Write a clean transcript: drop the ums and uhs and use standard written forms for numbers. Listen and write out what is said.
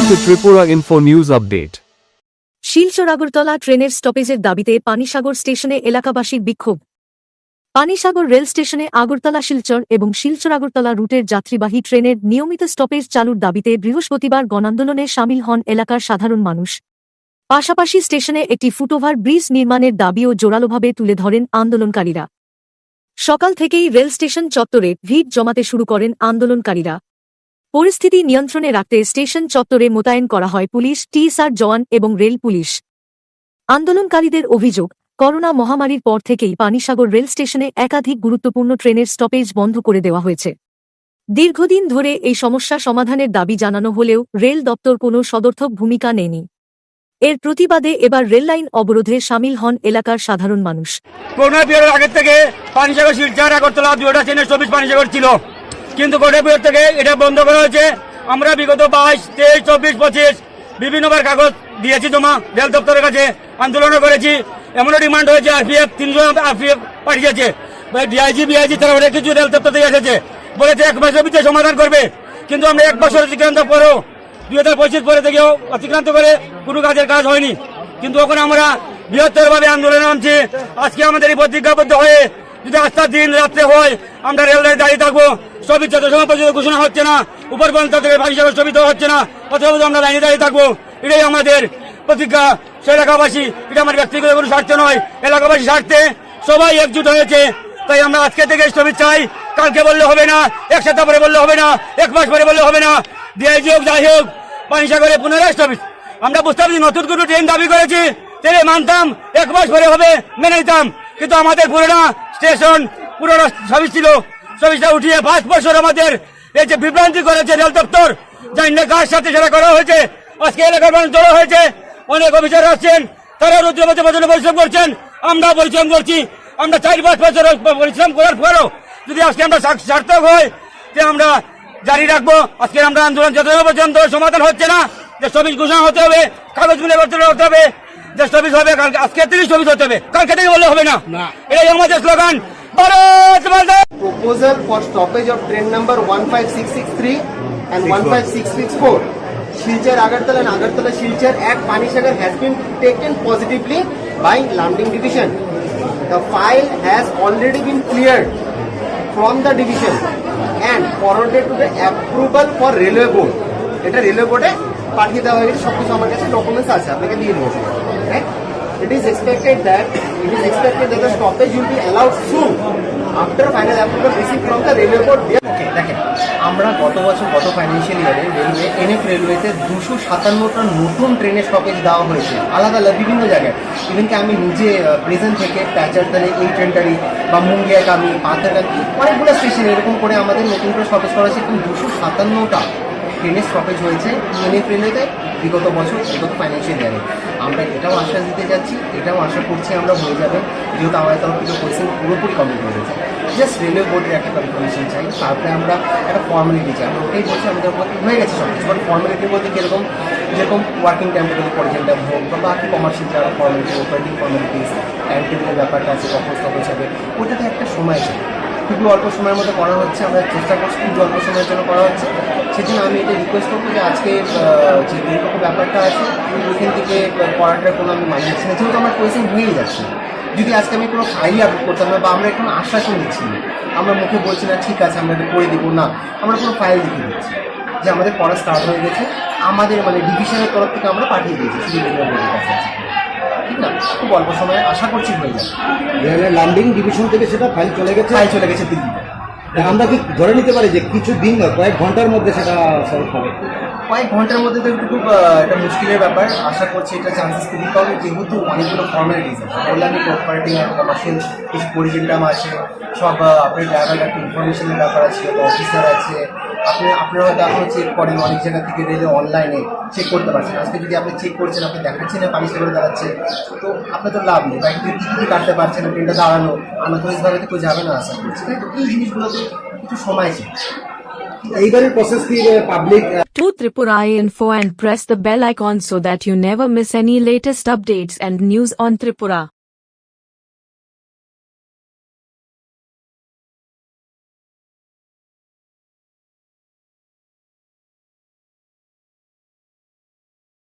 to Tripura Info News Update. Silchar Agartala ট্রেনের স্টপেজের দাবিতে পানিসাগর স্টেশনে এলাকাবাসীর বিক্ষোভ। পানিসাগর রেল স্টেশনে আগরতলা শিলচর এবং শিলচর আগরতলা রুটের যাত্রীবাহী ট্রেনের নিয়মিত স্টপেজ চালুর দাবিতে বৃহস্পতিবার গণআন্দোলনে শামিল হন এলাকার সাধারণ মানুষ। পাশাপাশি স্টেশনে একটি ফুটওভার ব্রিজ নির্মাণের দাবিও জোরালোভাবে তুলে ধরেন আন্দোলনকারীরা। সকাল থেকেই রেল স্টেশন চত্বরে ভিড় জমাতে শুরু করেন আন্দোলনকারীরা। পরিস্থিতি নিয়ন্ত্রণে রাখতে স্টেশন চত্বরে মোতায়েন করা হয় পুলিশ, টিএসআর জওয়ান এবং রেল পুলিশ। আন্দোলনকারীদের অভিযোগ, করোনা মহামারীর পর থেকেই পানিসাগর রেল স্টেশনে একাধিক গুরুত্বপূর্ণ ট্রেনের স্টপেজ বন্ধ করে দেওয়া হয়েছে। দীর্ঘদিন ধরে এই সমস্যা সমাধানের দাবি জানানো হলেও রেল দপ্তর কোনো সদর্থক ভূমিকা নেয়নি। এর প্রতিবাদে এবার রেললাইন অবরোধে শামিল হন এলাকার সাধারণ মানুষ। করোনা পিরিয়ডের আগের থেকে পানিসাগর শিলচর আগরতলা দুটো ট্রেনের স্টপেজ পানিসাগর ছিল, কিন্তু করোনা পিরিয়ড থেকে এটা বন্ধ করা হয়েছে। আমরা বিগত 22, 23, 24, 25 বিভিন্নবার কাগজ দিয়েছি জমা রেল দপ্তরের কাছে, আন্দোলনও করেছি। এমনও ডিমান্ড হয়েছে, আরপিএফ 300 আরপিএফ পাঠিয়েছে, ডিআইজি বিআইজি তারা অনেক কিছু রেল দপ্তর থেকে এসেছে, বলেছে 1 মাসের ভিতরে সমাধান করবে। কিন্তু আমরা 1 বছর অতিক্রান্ত পরেও 2025 পরে থেকেও অতিক্রান্ত করে কোনো কাজের কাজ হয়নি। কিন্তু এখন আমরা বৃহত্তরভাবে আন্দোলনে নামছি। আজকে আমাদের এই প্রতিজ্ঞাবদ্ধ হয়ে যদি আস্থার দিন রাত্রে হয় আমরা রেল লাইনে দাঁড়িয়ে থাকবো। স্থগিত যত সময় পর্যন্ত ঘোষণা হচ্ছে না, উপর পর্যন্ত থেকে পানিসাগর স্থগিত হচ্ছে না, ততক্ষণ আমরা লাইনে দাঁড়িয়ে থাকবো। এটাই আমাদের প্রতিজ্ঞা। সে এলাকাবাসী, এটা আমার ব্যক্তিগত কোনো স্বার্থ নয়, এলাকাবাসী স্বার্থে সবাই একজুট হয়েছে। তাই আমরা আজকে থেকে স্থগিত চাই। কালকে বললে হবে না, 1 সপ্তাহ পরে বললে হবে না, 1 মাস পরে বললে হবে না। ডিআইজি হোক যাই হোক, পানিসাগরে পুনরায় স্থগিত। আমরা বুঝতে পারছি নতুন কোনো ট্রেন দাবি করেছি, ট্রেনে মানতাম, 1 মাস পরে হবে মেনে নিতাম। কিন্তু আমাদের পুরোনো স্টেশন পুরোনো সার্ভিস ছিল, সার্ভিসটা উঠিয়ে 5 বছর আমাদের এই যে বিভ্রান্তি করেছে রেল দপ্তর, যাই না কার সাথে সেটা করা হয়েছে। আজকে এলাকার মানুষ জড়ো হয়েছে, অনেক অফিসার আসছেন, তারা রুদ্র বছর পরিশ্রম করছেন, আমরা পরিশ্রম করছি। আমরা 4-5 বছর পরিশ্রম করার পরও যদি আজকে আমরা সার্থক হয় যে আমরা জারি রাখবো। আজকে আমরা আন্দোলন যতদিন পর্যন্ত সমাধান হচ্ছে না, যে স্থগিত ঘোষণা হতে হবে, কাগজ মিলে করতে হবে, যে স্থগিত হবে কালকে, আজকে থেকে স্থগিত হতে হবে, কালকে থেকে বললে হবে না। এটাই আমাদের স্লোগান, ভারত মাতা। Proposal for stoppage of train number 15663 and 15664 Silchar Agartala and Agartala Silchar at Panisagar has been taken positively by Landing Division. The file has already been cleared from the division and forwarded to the approval for railway board. এটা railway বোর্ডে পাঠিয়ে দেওয়া হয়েছে, সবকিছু আমার কাছে documents আছে, আপনাকে দিয়ে দিয়েছি। It is expected that the stoppage will be allowed soon after final approval received from the railway board. দেখেন, আমরা গত ফাইন্যান্সিয়াল ইয়ারে এনএফ রেলওয়েতে 257টা নতুন ট্রেনের স্টপেজ দেওয়া হয়েছে, আলাদা আলাদা বিভিন্ন জায়গায়। ইভেনকি আমি নিজে প্রেজেন্ট থেকে প্যাচারদারে, এই ট্রেনটারি বা মুঙ্গিয়াকামি, পাথারকামি, অনেকগুলো স্টেশনে এরকম করে আমাদের নতুন করে স্টপেজ করা হয়েছে। এবং 257টা ট্রেনের স্টপেজ হয়েছে এনএফ রেলওয়েতে বিগত ফাইন্যান্সিয়াল ইয়ারে। আমরা এটাও আশ্বাস দিতে যাচ্ছি, এটাও আশা করছি আমরা হয়ে যাবে, যেহেতু আমাদের তরফ থেকে কোয়েশ্চেন পুরোপুরি কমপ্লিট হয়ে গেছে। জাস্ট রেলওয়ে বোর্ডের একটা কনফার্মেশন চাই, তারপরে আমরা একটা ফর্মালিটি চাই। আমরা ওটাই বলছি, আমাদের হয়ে গেছে সব কিছু। বাট ফর্মালিটির মধ্যে যেরকম ওয়ার্কিং টাইম টেবিল পরিচালনা হোক বা বাকি কমার্শিয়াল যারা ফর্মালিটি, অপারেটিং ফর্মালিটিস, টাইম টেবিলের ব্যাপারটা আছে, কখন স্টপেজ হবে, ওটাতে একটা সময় চাই। খুবই অল্প সময়ের মধ্যে করা হচ্ছে, আমরা চেষ্টা করছি খুব অল্প সময়ের জন্য করা হচ্ছে। সেজন্য আমি এটা রিকোয়েস্ট করবো যে আজকে যে দুটো ব্যাপারটা আছে ওইখান থেকে করাটার কোনো আমি মানি নিচ্ছি না, যেহেতু আমার কোয়েশ্চেন হয়েই যাচ্ছে। যদি আজকে আমি কোনো ফাইলই আপলোড করতাম না বা আমরা কোনো আশ্বাসও নিচ্ছি না, আমরা মুখে বলছি না ঠিক আছে আমরা এটা করে দিব না, আমরা কোনো ফাইল লিখে দিচ্ছি যে আমাদের পড়া স্টার্ট হয়ে গেছে, আমাদের ডিভিশনের তরফ থেকে আমরা পাঠিয়ে দিয়েছি শুধু রেলওয়ে বোর্ডের কাছে আছে, ঠিক না? খুব অল্প সময়ে আশা করছি হয়ে যাবে। ল্যান্ডিং ডিভিশন থেকে সেটা ফাইল চলে গেছে দিল্লিতে। আমরা কি ধরে নিতে পারি যে কিছু দিন কয়েক ঘন্টার মধ্যে সেটা সলভ হবে? কয়েক ঘন্টার মধ্যে তো একটু খুব একটা মুশকিলের ব্যাপার। আশা করছি এটা চান্সেস খুবই কম, যেহেতু অনেকগুলো ফর্মালিটিস আছে। বললাম অপারেটিং অ্যান্ড কমার্শিয়াল কিছু পরিচিন্তাম আছে, সব আপনার ড্রাইভার একটা ইনফরমেশনের ব্যাপার আছে, অফিসার আছে, আপনারা হয়তো এখনও চেক করেন অনেক জায়গা থেকে রেলে অনলাইনে চেক করতে পারছেন। আজকে যদি আপনি চেক করছেন, আপনি দেখাচ্ছেন না পানিসাগরে দাঁড়াচ্ছে, তো আপনার তো লাভ নেই। বাইক টিকিট কাটতে পারছেন না, ট্রেনটা দাঁড়ানো আনঅথরাইজভাবে তো কেউ যাবে না আশা করছি। তাই তো এই জিনিসগুলোতে একটু সময় চাই। এইবারের প্রসেস কি public To Tripura Info and press the bell icon so that you never miss any latest updates and news on Tripura.